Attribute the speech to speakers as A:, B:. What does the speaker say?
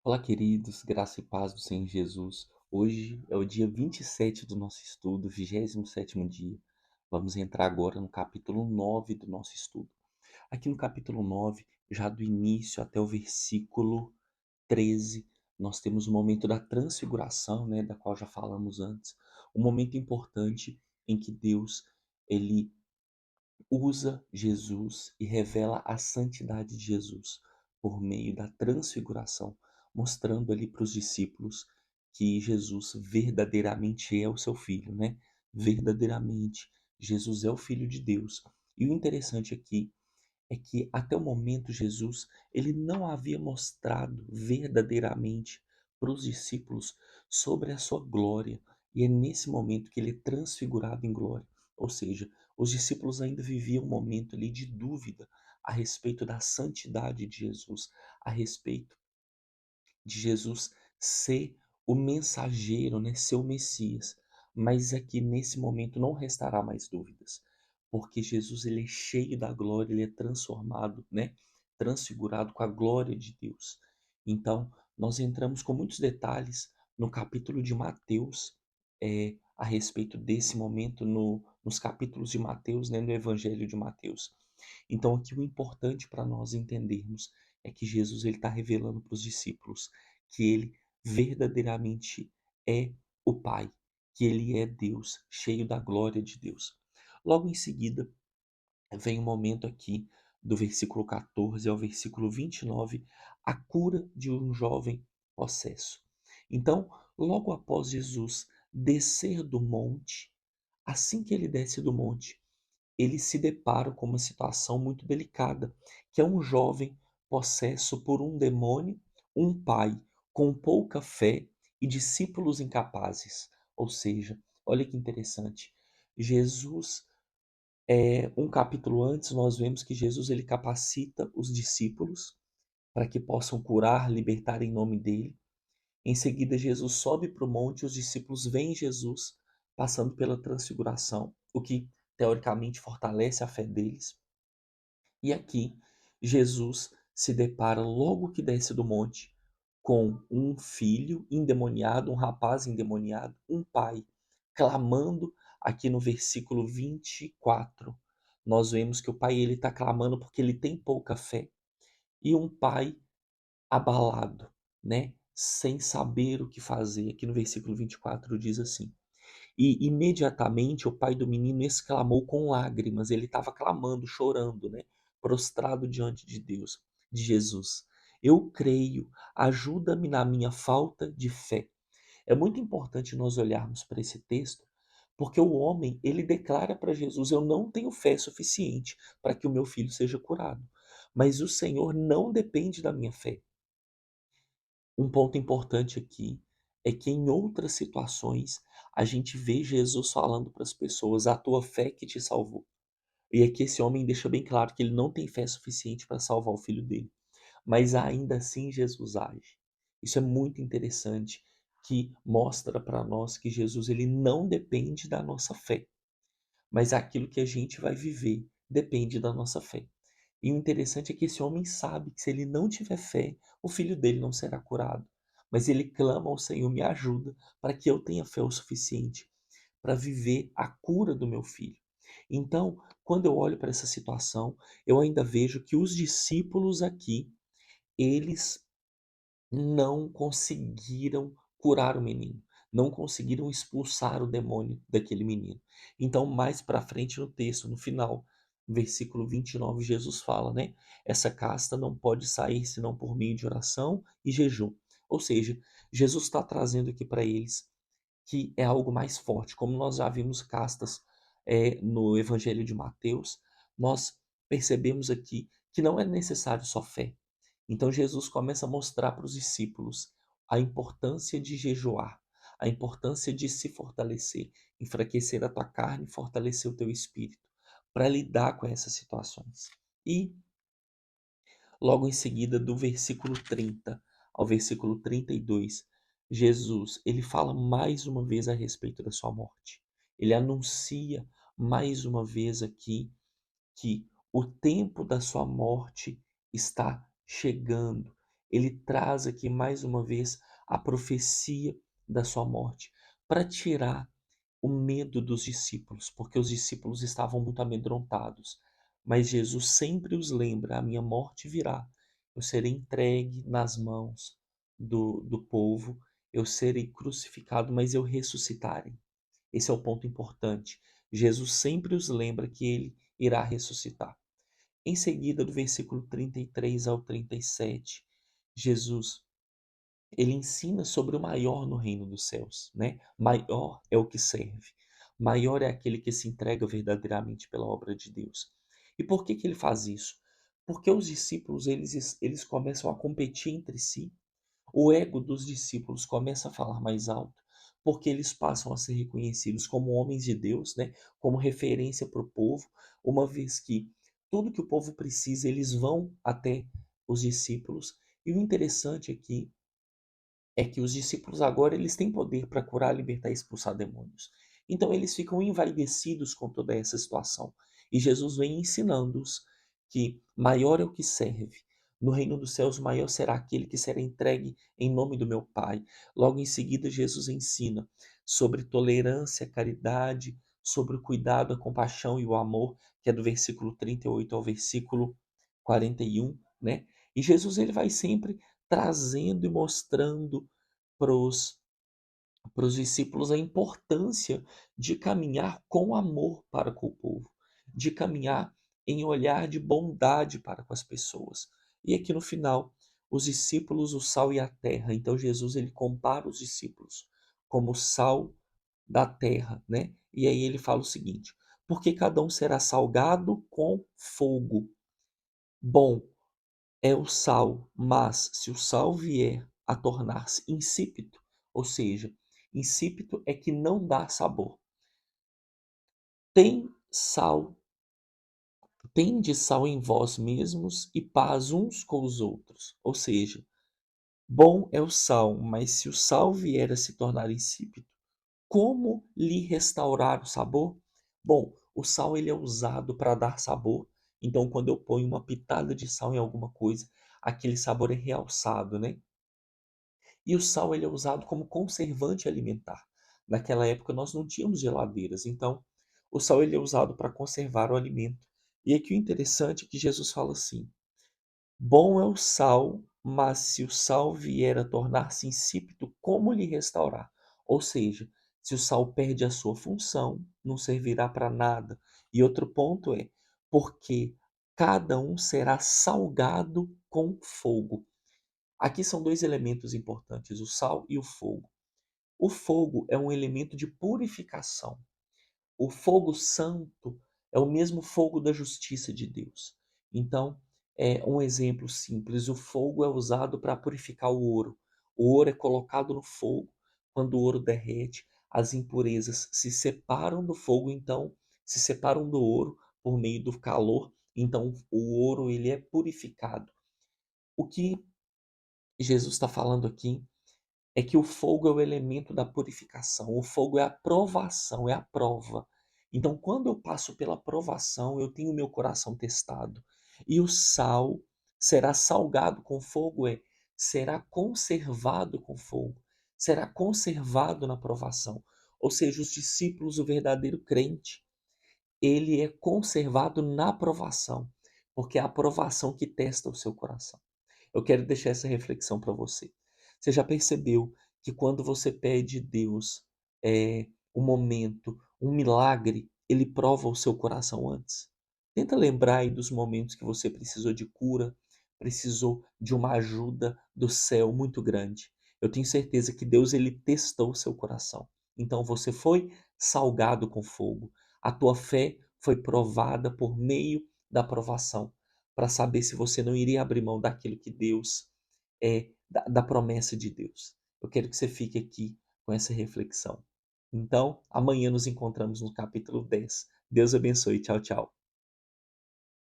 A: Olá, queridos, graça e paz do Senhor Jesus. Hoje é o dia 27 do nosso estudo, 27º dia. Vamos entrar agora no capítulo 9 do nosso estudo. Aqui no capítulo 9, já do início até o versículo 13, nós temos o momento da transfiguração, né, da qual já falamos antes. Um momento importante em que Deus, ele usa Jesus e revela a santidade de Jesus por meio da transfiguração, mostrando ali para os discípulos que Jesus verdadeiramente é o seu filho, né? Verdadeiramente, Jesus é o filho de Deus. E o interessante aqui é que até o momento Jesus, ele não havia mostrado verdadeiramente para os discípulos sobre a sua glória, e é nesse momento que ele é transfigurado em glória. Ou seja, os discípulos ainda viviam um momento ali de dúvida a respeito da santidade de Jesus, a respeito de Jesus ser o mensageiro, né, ser o Messias. Mas aqui nesse momento não restará mais dúvidas, porque Jesus ele é cheio da glória, ele é transformado, né, transfigurado com a glória de Deus. Então, nós entramos com muitos detalhes no capítulo de Mateus, a respeito desse momento nos capítulos de Mateus, né, no Evangelho de Mateus. Então, aqui o importante para nós entendermos é que Jesus ele está revelando para os discípulos que ele verdadeiramente é o Pai, que ele é Deus, cheio da glória de Deus. Logo em seguida, vem um momento aqui do versículo 14 ao versículo 29, a cura de um jovem possesso. Então, logo após Jesus descer do monte, assim que ele desce do monte, ele se depara com uma situação muito delicada, que é um jovem possesso por um demônio, um pai com pouca fé e discípulos incapazes. Ou seja, olha que interessante. Jesus, um capítulo antes, nós vemos que Jesus ele capacita os discípulos para que possam curar, libertar em nome dele. Em seguida, Jesus sobe para o monte e os discípulos veem Jesus passando pela transfiguração, o que teoricamente fortalece a fé deles. E aqui, Jesus se depara logo que desce do monte com um filho endemoniado, um rapaz endemoniado, um pai clamando aqui no versículo 24. Nós vemos que o pai ele está clamando porque ele tem pouca fé e um pai abalado, né? Sem saber o que fazer. Aqui no versículo 24 diz assim: E imediatamente o pai do menino exclamou com lágrimas, ele estava clamando, chorando, né? Prostrado diante de Deus, de Jesus. Eu creio, ajuda-me na minha falta de fé. É muito importante nós olharmos para esse texto, porque o homem, ele declara para Jesus: Eu não tenho fé suficiente para que o meu filho seja curado. Mas o Senhor não depende da minha fé. Um ponto importante aqui é que em outras situações a gente vê Jesus falando para as pessoas: a tua fé que te salvou. E aqui esse homem deixa bem claro que ele não tem fé suficiente para salvar o filho dele. Mas ainda assim Jesus age. Isso é muito interessante, que mostra para nós que Jesus ele não depende da nossa fé, mas aquilo que a gente vai viver depende da nossa fé. E o interessante é que esse homem sabe que se ele não tiver fé, o filho dele não será curado. Mas ele clama ao Senhor: me ajuda para que eu tenha fé o suficiente para viver a cura do meu filho. Então, quando eu olho para essa situação, eu ainda vejo que os discípulos aqui, eles não conseguiram curar o menino, não conseguiram expulsar o demônio daquele menino. Então, mais para frente no texto, no final, versículo 29, Jesus fala, né? Essa casta não pode sair senão por meio de oração e jejum. Ou seja, Jesus está trazendo aqui para eles que é algo mais forte. Como nós já vimos castas no Evangelho de Mateus, nós percebemos aqui que não é necessário só fé. Então Jesus começa a mostrar para os discípulos a importância de jejuar, a importância de se fortalecer, enfraquecer a tua carne e fortalecer o teu espírito para lidar com essas situações. E logo em seguida, do versículo 30 ao versículo 32, Jesus, ele fala mais uma vez a respeito da sua morte. Ele anuncia mais uma vez aqui que o tempo da sua morte está chegando. ele traz aqui mais uma vez a profecia da sua morte para tirar o medo dos discípulos, porque os discípulos estavam muito amedrontados. Mas Jesus sempre os lembra: a minha morte virá, eu serei entregue nas mãos do povo, eu serei crucificado, mas eu ressuscitarei. Esse é o ponto importante. Jesus sempre os lembra que ele irá ressuscitar. Em seguida, do versículo 33 ao 37, Jesus ele ensina sobre o maior no reino dos céus, né? Maior é o que serve. Maior é aquele que se entrega verdadeiramente pela obra de Deus. E por que que ele faz isso? Porque os discípulos eles começam a competir entre si. O ego dos discípulos começa a falar mais alto, porque eles passam a ser reconhecidos como homens de Deus, né? Como referência para o povo, uma vez que tudo que o povo precisa, eles vão até os discípulos. E o interessante aqui é que os discípulos agora eles têm poder para curar, libertar e expulsar demônios. Então eles ficam envaidecidos com toda essa situação. E Jesus vem ensinando-os que maior é o que serve. No reino dos céus, maior será aquele que será entregue em nome do meu Pai. Logo em seguida, Jesus ensina sobre tolerância, caridade, sobre o cuidado, a compaixão e o amor, que é do versículo 38 ao versículo 41, né? E Jesus ele vai sempre trazendo e mostrando para os discípulos a importância de caminhar com amor para com o povo, de caminhar em olhar de bondade para com as pessoas. E aqui no final, os discípulos, o sal e a terra. Então Jesus ele compara os discípulos como o sal da terra, né? E aí ele fala o seguinte: porque cada um será salgado com fogo. Bom, é o sal, mas se o sal vier a tornar-se insípido, ou seja, insípido é que não dá sabor. Tem sal, tem de sal em vós mesmos e paz uns com os outros. Ou seja, bom é o sal, mas se o sal vier a se tornar insípido, como lhe restaurar o sabor? Bom, o sal ele é usado para dar sabor. Então, quando eu ponho uma pitada de sal em alguma coisa, aquele sabor é realçado, né? E o sal ele é usado como conservante alimentar. Naquela época nós não tínhamos geladeiras, então o sal ele é usado para conservar o alimento. E aqui o interessante é que Jesus fala assim: bom é o sal, mas se o sal vier a tornar-se insípido, como lhe restaurar? Ou seja, se o sal perde a sua função, não servirá para nada. E outro ponto é, porque cada um será salgado com fogo. Aqui são dois elementos importantes, o sal e o fogo. O fogo é um elemento de purificação. O fogo santo é o mesmo fogo da justiça de Deus. Então, é um exemplo simples: o fogo é usado para purificar o ouro. O ouro é colocado no fogo. Quando o ouro derrete, as impurezas se separam do fogo, então se separam do ouro por meio do calor. Então, o ouro ele é purificado. O que Jesus está falando aqui é que o fogo é o elemento da purificação, o fogo é a provação, é a prova. Então, quando eu passo pela provação, eu tenho meu coração testado. E o sal será salgado com fogo, será conservado com fogo, será conservado na provação. Ou seja, os discípulos, o verdadeiro crente, ele é conservado na provação, porque é a provação que testa o seu coração. Eu quero deixar essa reflexão para você. Você já percebeu que quando você pede a Deus um momento, um milagre, ele prova o seu coração antes? Tenta lembrar aí dos momentos que você precisou de cura, precisou de uma ajuda do céu muito grande. Eu tenho certeza que Deus ele testou o seu coração. Então você foi salgado com fogo. A tua fé foi provada por meio da provação, para saber se você não iria abrir mão daquilo que Deus da promessa de Deus. Eu quero que você fique aqui com essa reflexão. Então, amanhã nos encontramos no capítulo 10. Deus abençoe. Tchau, tchau.